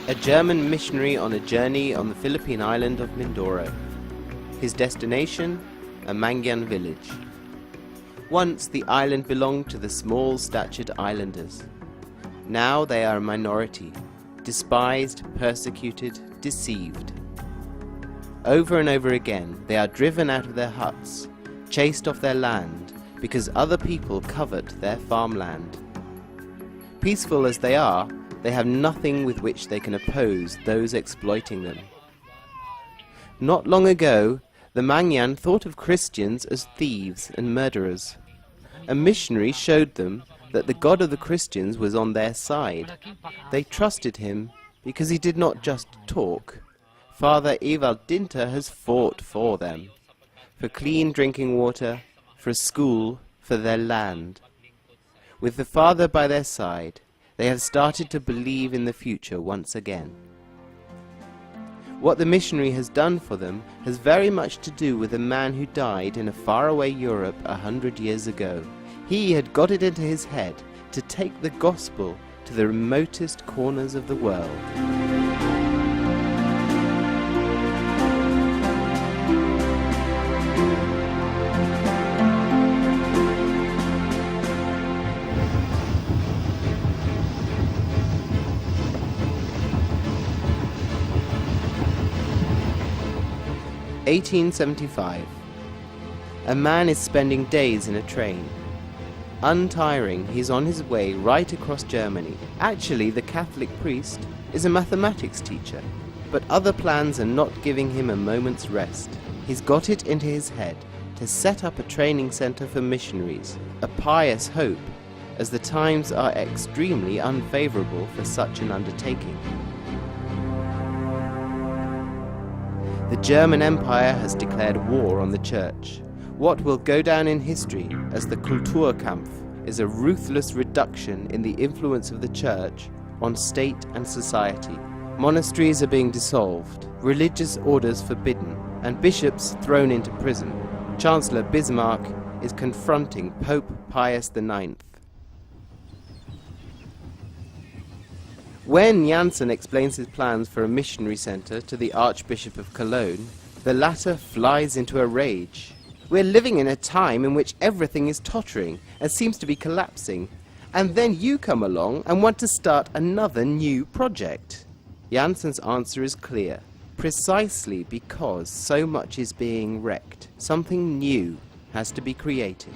A German missionary on a journey on the Philippine island of Mindoro. His destination, a Mangyan village. Once the island belonged to the small-statured islanders. Now they are a minority, despised, persecuted, deceived. Over and over again they are driven out of their huts, chased off their land, because other people covet their farmland. Peaceful as they are, they have nothing with which they can oppose those exploiting them. Not long ago, the Mangyan thought of Christians as thieves and murderers. A missionary showed them that the God of the Christians was on their side. They trusted him because he did not just talk. Father Evaldinter has fought for them, for clean drinking water, for a school, for their land. With the Father by their side, they have started to believe in the future once again. What the missionary has done for them has very much to do with a man who died in a faraway Europe 100 years ago. He had got it into his head to take the gospel to the remotest corners of the world. (1875). A man is spending days in a train. Untiring, he's on his way right across Germany. Actually, the Catholic priest is a mathematics teacher, but other plans are not giving him a moment's rest. He's got it into his head to set up a training center for missionaries, a pious hope, as the times are extremely unfavorable for such an undertaking. The German Empire has declared war on the Church. What will go down in history as the Kulturkampf is a ruthless reduction in the influence of the Church on state and society. Monasteries are being dissolved, religious orders forbidden, and bishops thrown into prison. Chancellor Bismarck is confronting Pope Pius IX. When Janssen explains his plans for a missionary center to the Archbishop of Cologne, the latter flies into a rage. We're living in a time in which everything is tottering and seems to be collapsing, and then you come along and want to start another new project. Janssen's answer is clear. Precisely because so much is being wrecked, something new has to be created.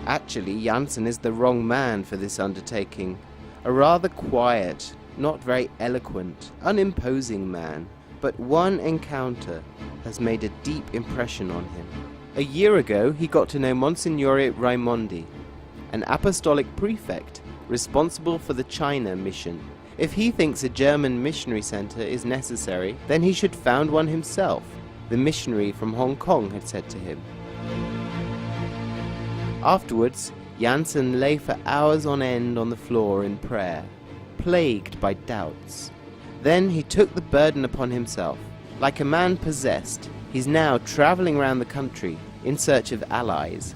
Actually, Janssen is the wrong man for this undertaking. A rather quiet, not very eloquent, unimposing man, but one encounter has made a deep impression on him. A year ago, he got to know Monsignore Raimondi, an apostolic prefect responsible for the China mission. If he thinks a German missionary center is necessary, then he should found one himself, the missionary from Hong Kong had said to him. Afterwards, Janssen lay for hours on end on the floor in prayer, plagued by doubts. Then he took the burden upon himself. Like a man possessed, he's now traveling around the country in search of allies.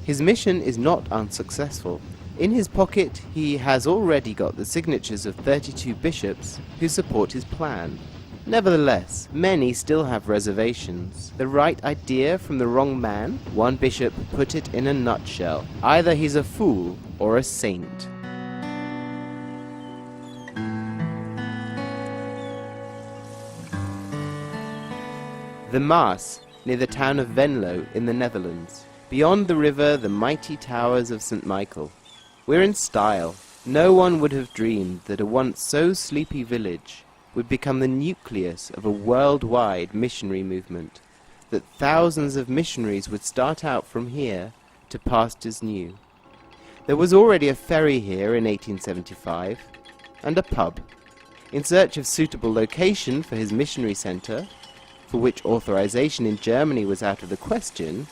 His mission is not unsuccessful. In his pocket, he has already got the signatures of 32 bishops who support his plan. Nevertheless, many still have reservations. The right idea from the wrong man? One bishop put it in a nutshell. Either he's a fool or a saint. The Maas, near the town of Venlo in the Netherlands. Beyond the river, the mighty towers of St. Michael. We're in style. No one would have dreamed that a once so sleepy village would become the nucleus of a worldwide missionary movement, that thousands of missionaries would start out from here to pastures new. There was already a ferry here in 1875, and a pub. In search of suitable location for his missionary center, for which authorization in Germany was out of the question,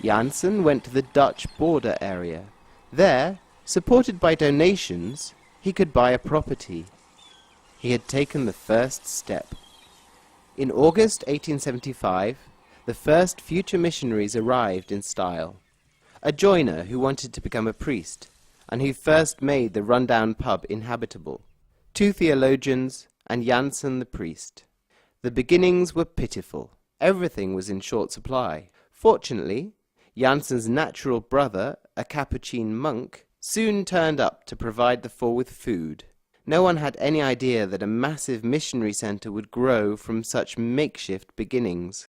Janssen went to the Dutch border area. There, supported by donations, he could buy a property. He had taken the first step. In August 1875, the first future missionaries arrived in style. A joiner who wanted to become a priest, and who first made the rundown pub inhabitable, 2 theologians, and Janssen the priest. The beginnings were pitiful. Everything was in short supply. Fortunately, Janssen's natural brother, a Capuchin monk, soon turned up to provide the four with food. No one had any idea that a massive missionary centre would grow from such makeshift beginnings.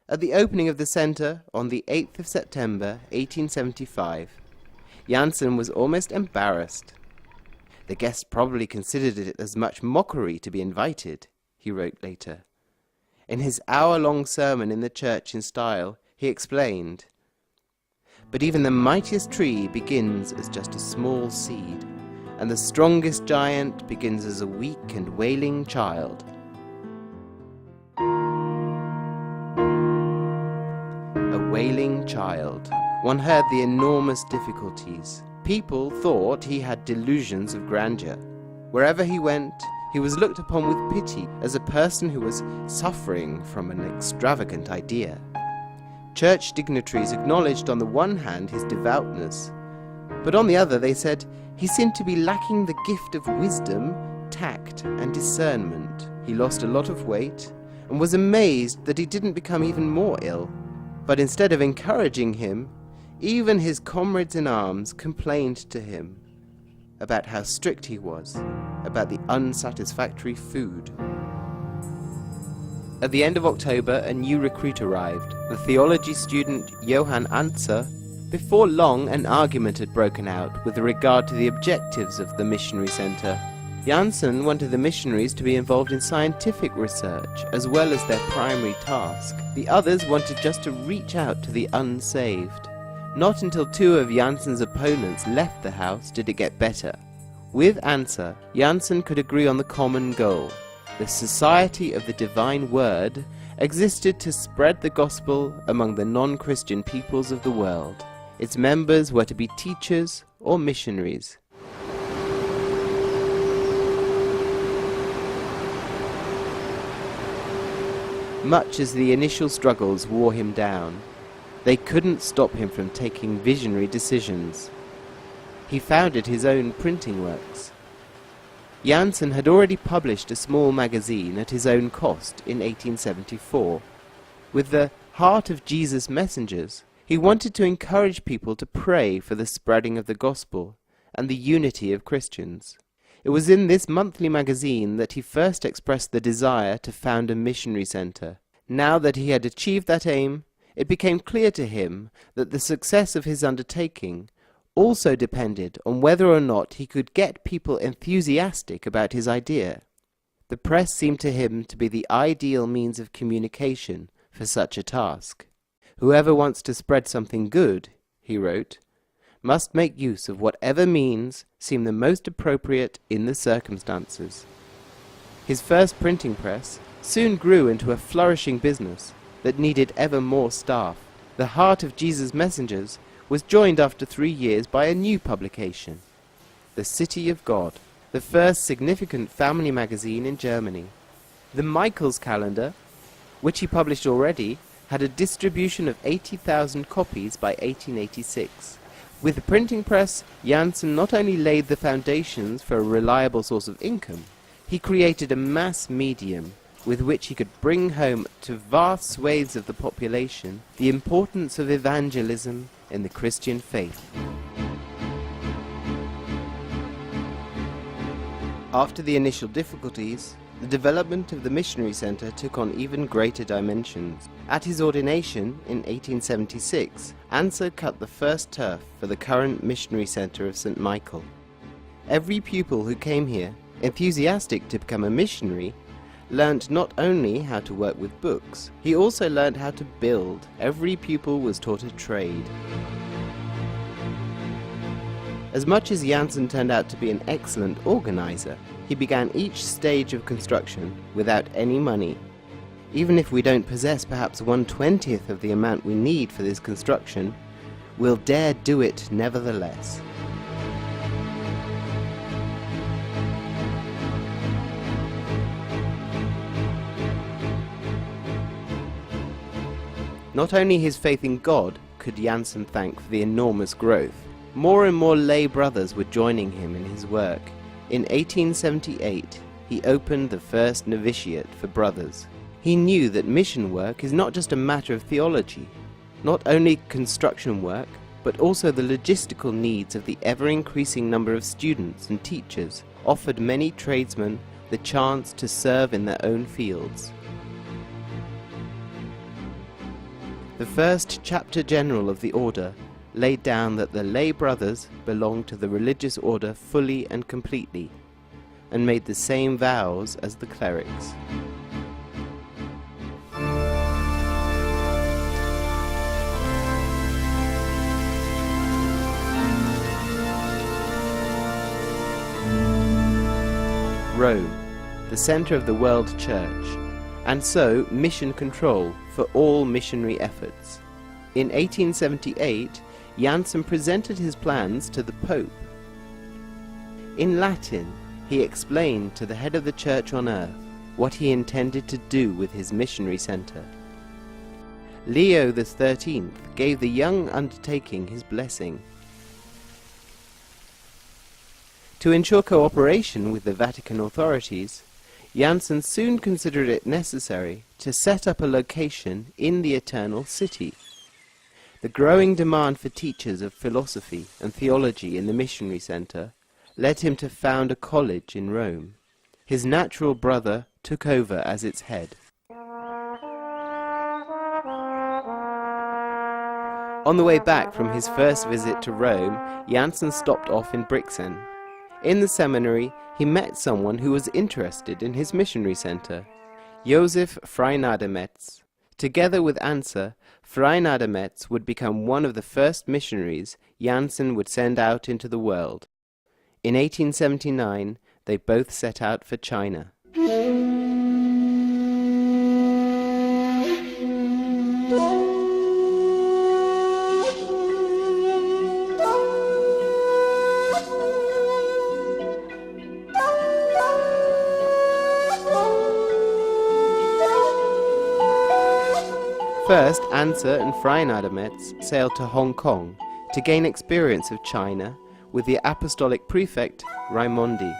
At the opening of the centre on the 8th of September 1875, Janssen was almost embarrassed. The guests probably considered it as much mockery to be invited, he wrote later. In his hour-long sermon in the church in style, he explained, "But even the mightiest tree begins as just a small seed, and the strongest giant begins as a weak and wailing child." A wailing child. One heard the enormous difficulties. People thought he had delusions of grandeur. Wherever he went, he was looked upon with pity as a person who was suffering from an extravagant idea. Church dignitaries acknowledged on the one hand his devoutness, but on the other they said he seemed to be lacking the gift of wisdom, tact, and discernment. He lost a lot of weight and was amazed that he didn't become even more ill. But instead of encouraging him, even his comrades in arms complained to him about how strict he was, about the unsatisfactory food. At the end of October, a new recruit arrived, the theology student Johann Anzer. Before long, an argument had broken out with regard to the objectives of the missionary centre. Janssen wanted the missionaries to be involved in scientific research as well as their primary task. The others wanted just to reach out to the unsaved. Not until 2 of Janssen's opponents left the house did it get better. With Anzer, Janssen could agree on the common goal. The Society of the Divine Word existed to spread the gospel among the non-Christian peoples of the world. Its members were to be teachers or missionaries. Much as the initial struggles wore him down, they couldn't stop him from taking visionary decisions. He founded his own printing works. Janssen had already published a small magazine at his own cost in 1874. With the Heart of Jesus Messengers, he wanted to encourage people to pray for the spreading of the gospel and the unity of Christians. It was in this monthly magazine that he first expressed the desire to found a missionary centre. Now that he had achieved that aim, it became clear to him that the success of his undertaking also depended on whether or not he could get people enthusiastic about his idea. The press seemed to him to be the ideal means of communication for such a task. "Whoever wants to spread something good," he wrote, "must make use of whatever means seem the most appropriate in the circumstances." His first printing press soon grew into a flourishing business that needed ever more staff. The Heart of Jesus Messengers was joined after 3 years by a new publication, The City of God, the first significant family magazine in Germany. The Michael's Calendar, which he published already, had a distribution of 80,000 copies by 1886. With the printing press, Janssen not only laid the foundations for a reliable source of income, he created a mass medium with which he could bring home to vast swathes of the population the importance of evangelism in the Christian faith. After the initial difficulties, the development of the missionary centre took on even greater dimensions. At his ordination in 1876, Anzer cut the first turf for the current missionary centre of St. Michael. Every pupil who came here, enthusiastic to become a missionary, learnt not only how to work with books, he also learnt how to build. Every pupil was taught a trade. As much as Janssen turned out to be an excellent organizer, he began each stage of construction without any money. Even if we don't possess perhaps 1/20th of the amount we need for this construction, we'll dare do it nevertheless. Not only his faith in God could Janssen thank for the enormous growth. More and more lay brothers were joining him in his work. In 1878, he opened the first novitiate for brothers. He knew that mission work is not just a matter of theology, not only construction work, but also the logistical needs of the ever-increasing number of students and teachers offered many tradesmen the chance to serve in their own fields. The first chapter general of the order laid down that the lay brothers belonged to the religious order fully and completely, and made the same vows as the clerics. Rome, the center of the world church, and so mission control for all missionary efforts. In 1878, Janssen presented his plans to the Pope. In Latin, he explained to the head of the church on earth what he intended to do with his missionary center. Leo XIII gave the young undertaking his blessing. To ensure cooperation with the Vatican authorities, Janssen soon considered it necessary to set up a location in the Eternal City. The growing demand for teachers of philosophy and theology in the missionary center led him to found a college in Rome. His natural brother took over as its head. On the way back from his first visit to Rome, Janssen stopped off in Brixen. In the seminary, he met someone who was interested in his missionary center, Joseph Freinademetz. Together with Anser, Freinademetz would become one of the first missionaries Janssen would send out into the world. In 1879, they both set out for China. First, Anser and Freinademetz sailed to Hong Kong to gain experience of China with the apostolic prefect Raimondi.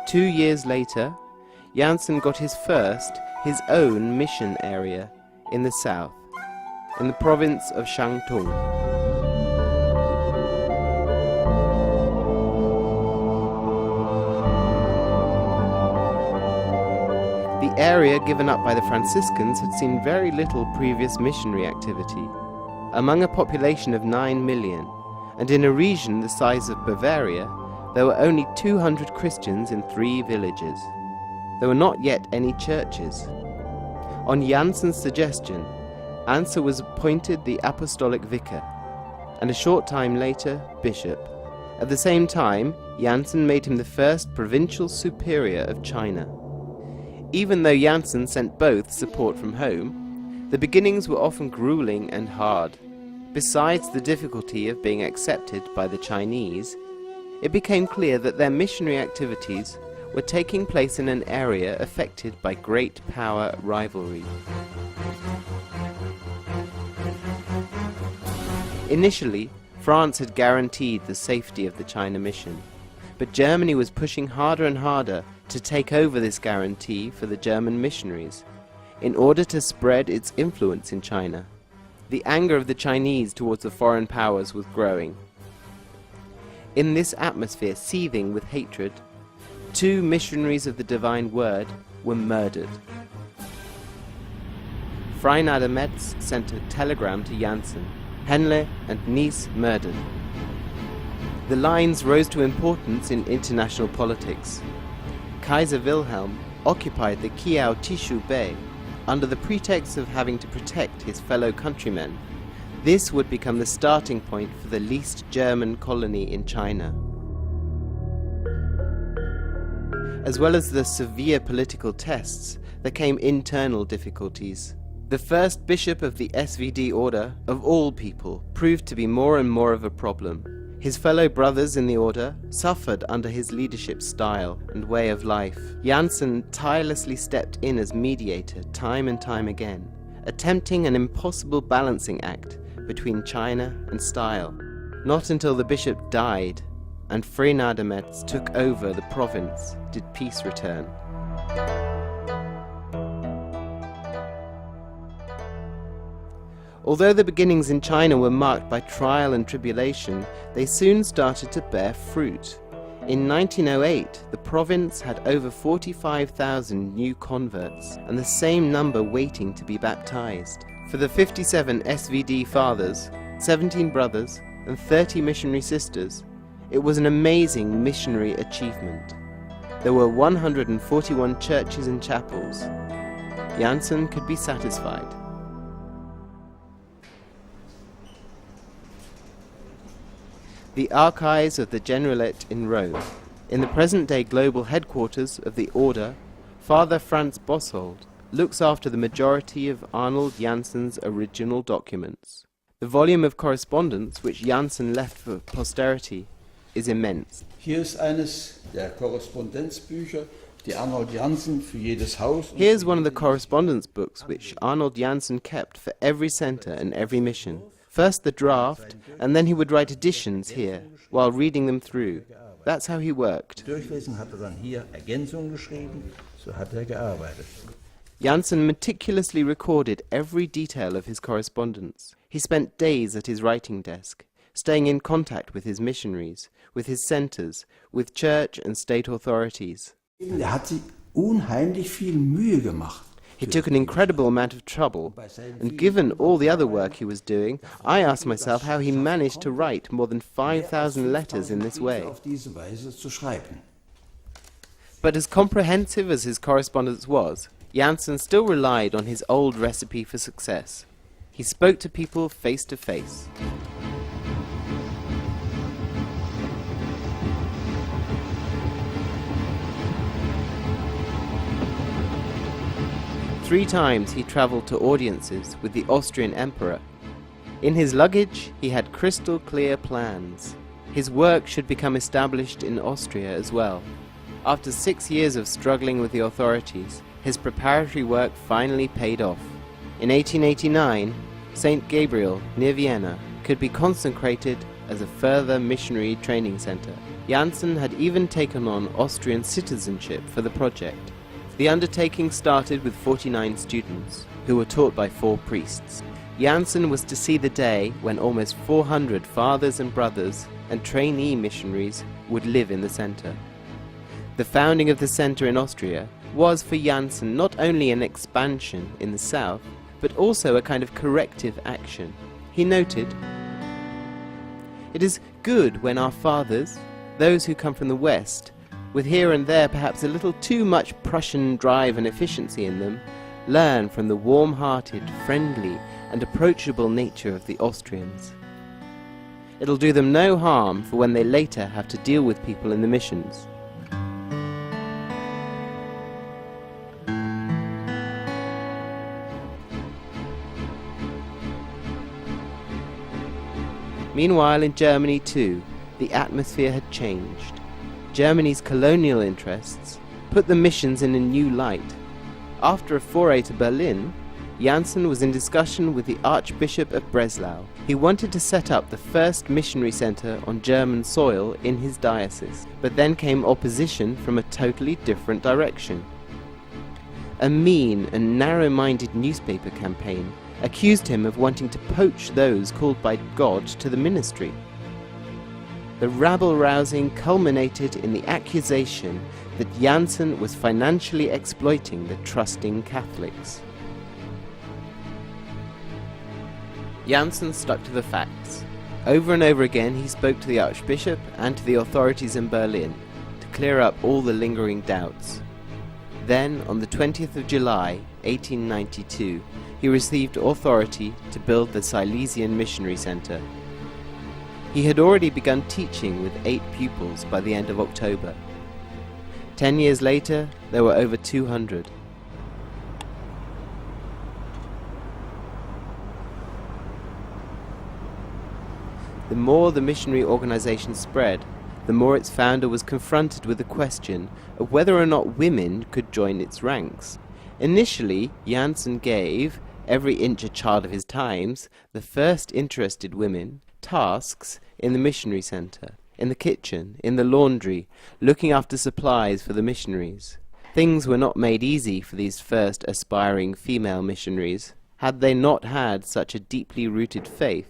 2 years later, Janssen got his own mission area in the south, in the province of Shantung. The area given up by the Franciscans had seen very little previous missionary activity. Among a population of 9 million, and in a region the size of Bavaria, there were only 200 Christians in 3 villages. There were not yet any churches. On Janssen's suggestion, Anser was appointed the apostolic vicar, and a short time later, bishop. At the same time, Janssen made him the first provincial superior of China. Even though Janssen sent both support from home, the beginnings were often grueling and hard. Besides the difficulty of being accepted by the Chinese, it became clear that their missionary activities were taking place in an area affected by great power rivalry. Initially, France had guaranteed the safety of the China mission, but Germany was pushing harder and harder to take over this guarantee for the German missionaries, in order to spread its influence in China. The anger of the Chinese towards the foreign powers was growing. In this atmosphere seething with hatred, 2 missionaries of the divine word were murdered. Freinademetz sent a telegram to Janssen, Henle and Nice murdered. The lines rose to importance in international politics. Kaiser Wilhelm occupied the Kiao Tishu Bay under the pretext of having to protect his fellow countrymen. This would become the starting point for the least German colony in China. As well as the severe political tests, there came internal difficulties. The first bishop of the SVD order, of all people, proved to be more and more of a problem. His fellow brothers in the order suffered under his leadership style and way of life. Janssen tirelessly stepped in as mediator time and time again, attempting an impossible balancing act between China and style. Not until the bishop died and Freinademetz took over the province did peace return. Although the beginnings in China were marked by trial and tribulation, they soon started to bear fruit. In 1908, the province had over 45,000 new converts, and the same number waiting to be baptized. For the 57 SVD fathers, 17 brothers, and 30 missionary sisters, it was an amazing missionary achievement. There were 141 churches and chapels. Janssen could be satisfied. The archives of the Generalate in Rome. In the present-day global headquarters of the Order, Father Franz Bossold looks after the majority of Arnold Janssen's original documents. The volume of correspondence which Janssen left for posterity is immense. Hier ist eines der Korrespondenzbücher, die Arnold Janssen für jedes Haus. Here's one of the correspondence books which Arnold Janssen kept for every center and every mission. First the draft, and then he would write additions here, while reading them through. That's how he worked. Durchlesen hat dann hier Ergänzungen geschrieben, so hat gearbeitet. Janssen meticulously recorded every detail of his correspondence. He spent days at his writing desk, staying in contact with his missionaries, with his centers, with church and state authorities. Hat sich unheimlich viel Mühe gemacht. He took an incredible amount of trouble, and given all the other work he was doing, I asked myself how he managed to write more than 5,000 letters in this way. But as comprehensive as his correspondence was, Janssen still relied on his old recipe for success. He spoke to people face to face. Three times he traveled to audiences with the Austrian emperor. In his luggage he had crystal clear plans. His work should become established in Austria as well. After 6 years of struggling with the authorities, his preparatory work finally paid off. In 1889, St. Gabriel, near Vienna, could be consecrated as a further missionary training center. Janssen had even taken on Austrian citizenship for the project. The undertaking started with 49 students, who were taught by 4 priests. Janssen was to see the day when almost 400 fathers and brothers and trainee missionaries would live in the center. The founding of the center in Austria was for Janssen not only an expansion in the south, but also a kind of corrective action. He noted, "It is good when our fathers, those who come from the West, with here and there perhaps a little too much Prussian drive and efficiency in them, learn from the warm-hearted, friendly and approachable nature of the Austrians. It'll do them no harm for when they later have to deal with people in the missions." Meanwhile in Germany too, the atmosphere had changed. Germany's colonial interests put the missions in a new light. After a foray to Berlin, Janssen was in discussion with the Archbishop of Breslau. He wanted to set up the first missionary center on German soil in his diocese, but then came opposition from a totally different direction. A mean and narrow-minded newspaper campaign accused him of wanting to poach those called by God to the ministry. The rabble-rousing culminated in the accusation that Janssen was financially exploiting the trusting Catholics. Janssen stuck to the facts. Over and over again he spoke to the Archbishop and to the authorities in Berlin to clear up all the lingering doubts. Then, on the 20th of July, 1892, he received authority to build the Silesian Missionary Center. He had already begun teaching with 8 pupils by the end of October. 10 years later, there were over 200. The more the missionary organization spread, the more its founder was confronted with the question of whether or not women could join its ranks. Initially, Janssen gave, every inch a child of his times, the first interested women, tasks in the missionary center, in the kitchen, in the laundry, looking after supplies for the missionaries. Things were not made easy for these first aspiring female missionaries. Had they not had such a deeply rooted faith,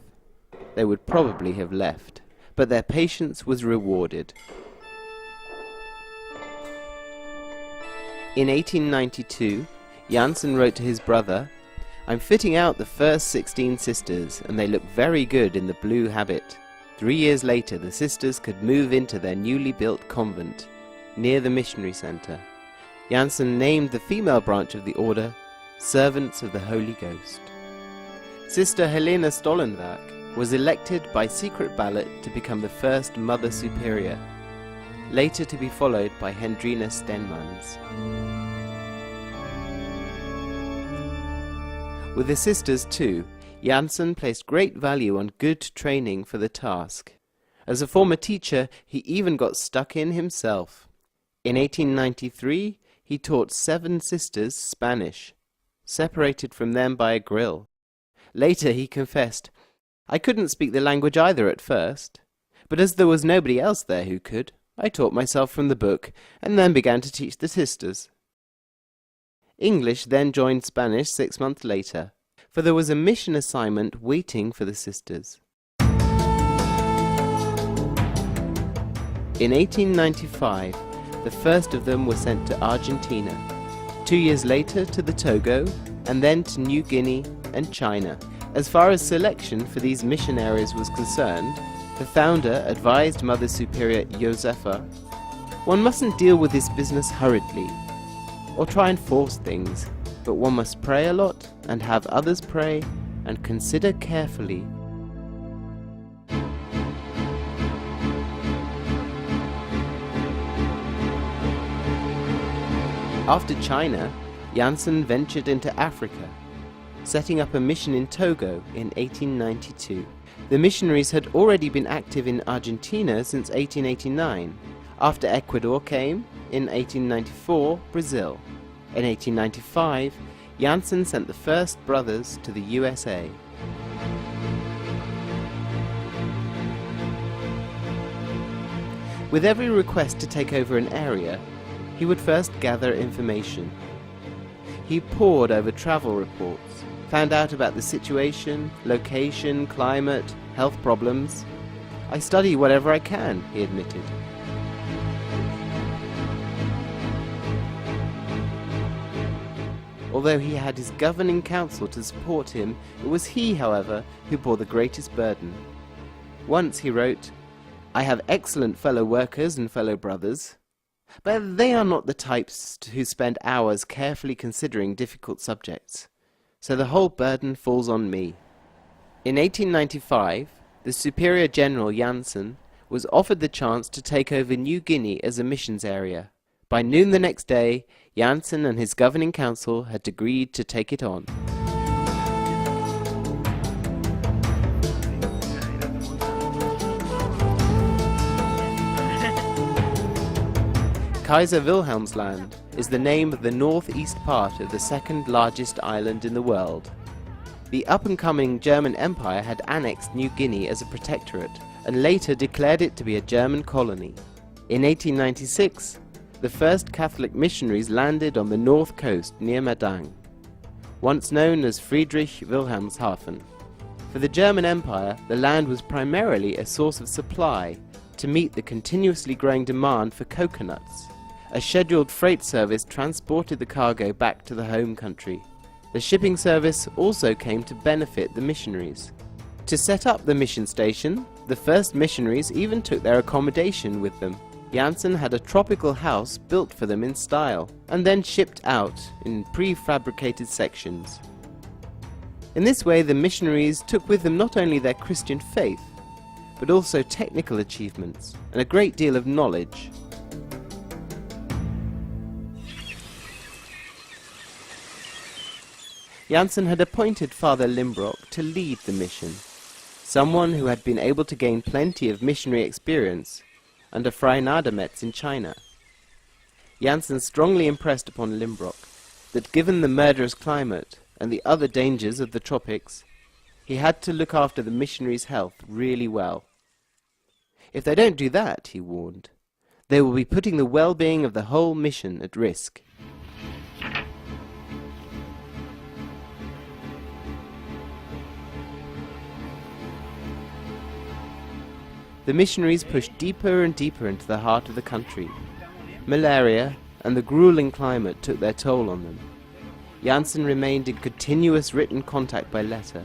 they would probably have left. But their patience was rewarded. In 1892, Janssen wrote to his brother, "I'm fitting out the first 16 sisters, and they look very good in the blue habit." 3 years later, the sisters could move into their newly built convent, near the missionary center. Janssen named the female branch of the order Servants of the Holy Ghost. Sister Helena Stollenwerk was elected by secret ballot to become the first Mother Superior, later to be followed by Hendrina Stenmans. With the sisters too, Janssen placed great value on good training for the task. As a former teacher, he even got stuck in himself. In 1893, he taught 7 sisters Spanish, separated from them by a grill. Later he confessed, "I couldn't speak the language either at first, but as there was nobody else there who could, I taught myself from the book, and then began to teach the sisters." English then joined Spanish 6 months later, for there was a mission assignment waiting for the sisters. In 1895, the first of them were sent to Argentina, 2 years later to the Togo, and then to New Guinea and China. As far as selection for these missionaries was concerned, the founder advised Mother Superior Josefa, "One mustn't deal with this business hurriedly, or try and force things, but one must pray a lot, and have others pray, and consider carefully." After China, Janssen ventured into Africa, setting up a mission in Togo in 1892. The missionaries had already been active in Argentina since 1889. After Ecuador came, in 1894, Brazil. In 1895, Janssen sent the first brothers to the USA. With every request to take over an area, he would first gather information. He pored over travel reports, found out about the situation, location, climate, health problems. "I study whatever I can," he admitted. Although he had his governing council to support him, it was he, however, who bore the greatest burden. Once he wrote, "I have excellent fellow workers and fellow brothers, but they are not the types who spend hours carefully considering difficult subjects, so the whole burden falls on me." In 1895, the Superior General Janssen was offered the chance to take over New Guinea as a missions area. By noon the next day, Janssen and his governing council had agreed to take it on. Kaiser Wilhelmsland is the name of the northeast part of the second largest island in the world. The up-and-coming German Empire had annexed New Guinea as a protectorate and later declared it to be a German colony. In 1896, the first Catholic missionaries landed on the north coast near Madang, once known as Friedrich Wilhelmshaven. For the German Empire, the land was primarily a source of supply to meet the continuously growing demand for coconuts. A scheduled freight service transported the cargo back to the home country. The shipping service also came to benefit the missionaries. To set up the mission station, the first missionaries even took their accommodation with them. Janssen had a tropical house built for them in style, and then shipped out in prefabricated sections. In this way, the missionaries took with them not only their Christian faith, but also technical achievements and a great deal of knowledge. Janssen had appointed Father Limbrock to lead the mission, someone who had been able to gain plenty of missionary experience under Fray Nadametz in China. Janssen strongly impressed upon Limbrock that given the murderous climate and the other dangers of the tropics, he had to look after the missionaries' health really well. If they don't do that, he warned, they will be putting the well-being of the whole mission at risk. The missionaries pushed deeper and deeper into the heart of the country. Malaria and the grueling climate took their toll on them. Janssen remained in continuous written contact by letter.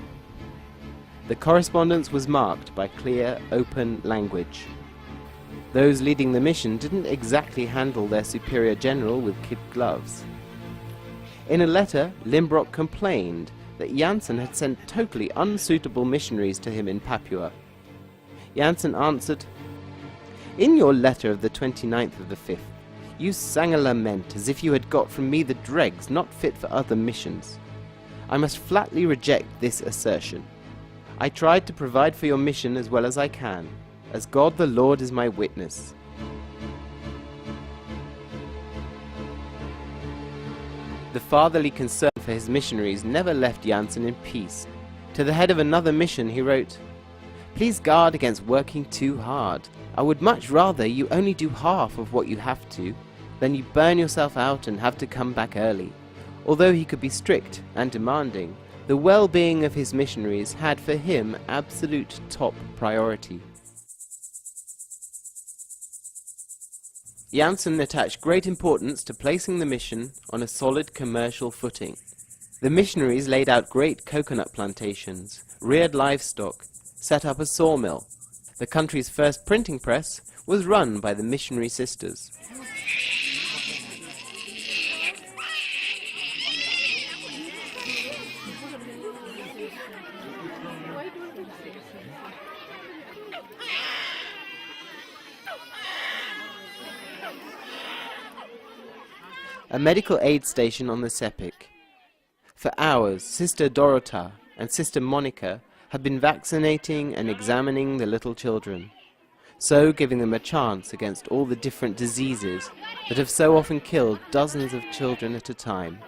The correspondence was marked by clear, open language. Those leading the mission didn't exactly handle their superior general with kid gloves. In a letter, Limbrock complained that Janssen had sent totally unsuitable missionaries to him in Papua. Janssen answered, "In your letter of the 29th of the 5th, you sang a lament as if you had got from me the dregs not fit for other missions. I must flatly reject this assertion. I tried to provide for your mission as well as I can, as God the Lord is my witness." The fatherly concern for his missionaries never left Janssen in peace. To the head of another mission he wrote, "Please guard against working too hard. I would much rather you only do half of what you have to, than you burn yourself out and have to come back early." Although he could be strict and demanding, the well-being of his missionaries had for him absolute top priority. Janssen attached great importance to placing the mission on a solid commercial footing. The missionaries laid out great coconut plantations, reared livestock, set up a sawmill. The country's first printing press was run by the missionary sisters. A medical aid station on the Sepik. For hours, Sister Dorota and Sister Monica had been vaccinating and examining the little children, so giving them a chance against all the different diseases that have so often killed dozens of children at a time.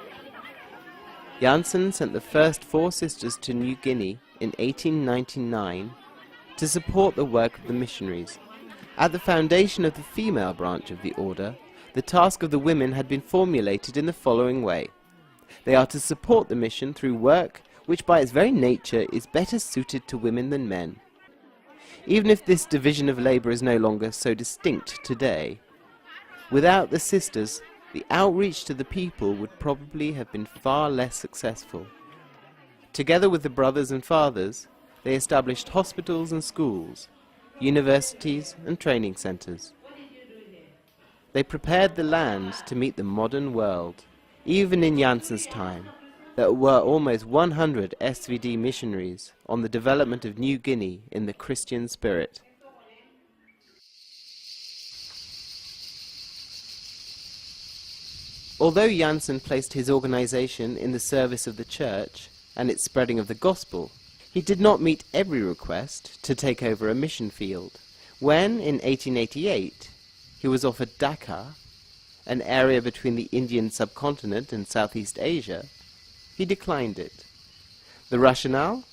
Janssen sent the first 4 sisters to New Guinea in 1899 to support the work of the missionaries. At the foundation of the female branch of the order, the task of the women had been formulated in the following way. They are to support the mission through work which by its very nature is better suited to women than men. Even if this division of labour is no longer so distinct today, without the sisters, the outreach to the people would probably have been far less successful. Together with the brothers and fathers, they established hospitals and schools, universities and training centres. They prepared the land to meet the modern world. Even in Janssen's time, there were almost 100 SVD missionaries on the development of New Guinea in the Christian spirit. Although Janssen placed his organization in the service of the church and its spreading of the gospel, he did not meet every request to take over a mission field. When, in 1888, he was offered Dhaka, an area between the Indian subcontinent and Southeast Asia, he declined it. The rationale?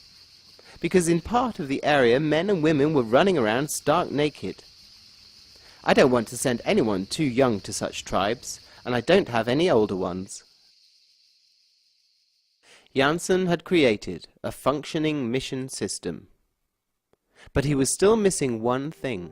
Because in part of the area men and women were running around stark naked. "I don't want to send anyone too young to such tribes, and I don't have any older ones." Janssen had created a functioning mission system. But he was still missing one thing.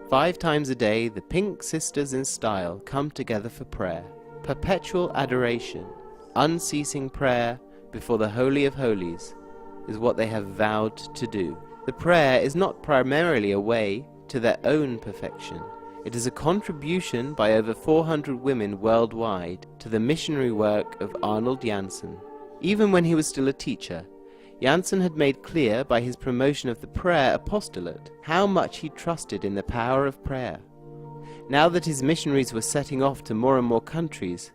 Five times a day, the Pink Sisters in style come together for prayer. Perpetual adoration, unceasing prayer before the Holy of Holies is what they have vowed to do. The prayer is not primarily a way to their own perfection. It is a contribution by over 400 women worldwide to the missionary work of Arnold Janssen. Even when he was still a teacher, Janssen had made clear by his promotion of the prayer apostolate how much he trusted in the power of prayer. Now that his missionaries were setting off to more and more countries,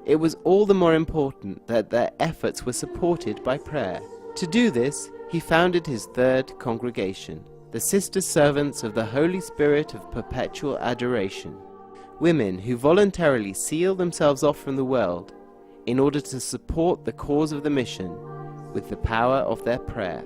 it was all the more important that their efforts were supported by prayer. To do this, he founded his third congregation, the Sister Servants of the Holy Spirit of Perpetual Adoration. women who voluntarily seal themselves off from the world in order to support the cause of the mission with the power of their prayer.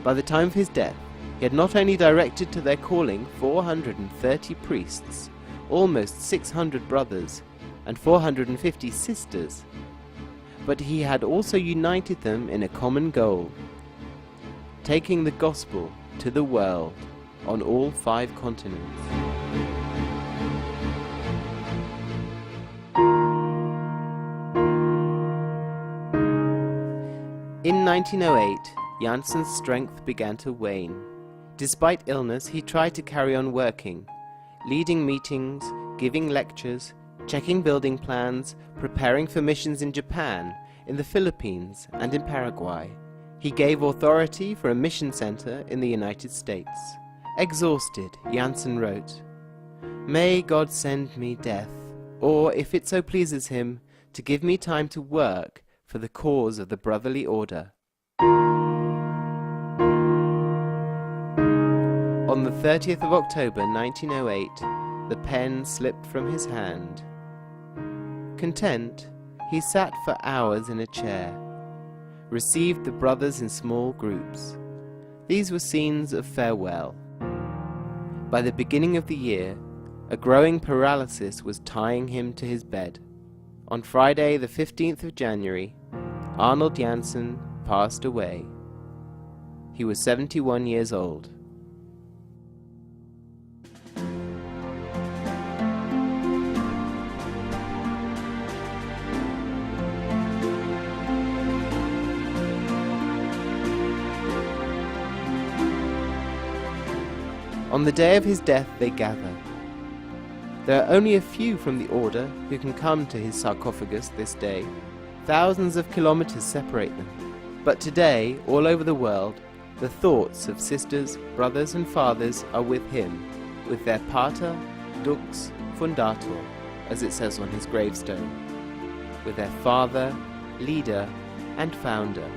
By the time of his death, he had not only directed to their calling 430 priests, almost 600 brothers, and 450 sisters, but he had also united them in a common goal: taking the gospel to the world on all 5 continents. In 1908, Janssen's strength began to wane. Despite illness, he tried to carry on working, leading meetings, giving lectures, checking building plans, preparing for missions in Japan, in the Philippines, and in Paraguay. He gave authority for a mission center in the United States. Exhausted, Janssen wrote, "May God send me death, or, if it so pleases him, to give me time to work for the cause of the brotherly order." On the 30th of October 1908, the pen slipped from his hand. Content, he sat for hours in a chair, received the brothers in small groups. These were scenes of farewell. By the beginning of the year, a growing paralysis was tying him to his bed. On Friday, the 15th of January, Arnold Janssen passed away. He was 71 years old. On the day of his death they gather. There are only a few from the order who can come to his sarcophagus this day. Thousands of kilometers separate them. But today, all over the world, the thoughts of sisters, brothers and fathers are with him, with their pater, dux, fundator, as it says on his gravestone, with their father, leader and founder.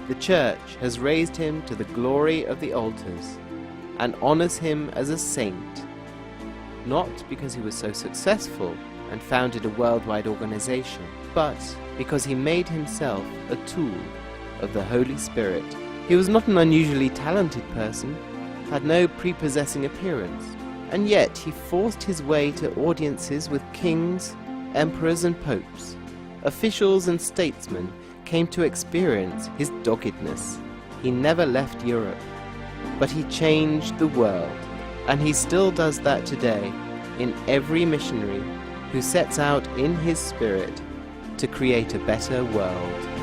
The Church has raised him to the glory of the altars and honors him as a saint, not because he was so successful and founded a worldwide organization, but because he made himself a tool of the Holy Spirit. He was not an unusually talented person, had no prepossessing appearance, and yet he forced his way to audiences with kings, emperors and popes. Officials and statesmen came to experience his doggedness. He never left Europe, but he changed the world, and he still does that today in every missionary who sets out in his spirit to create a better world.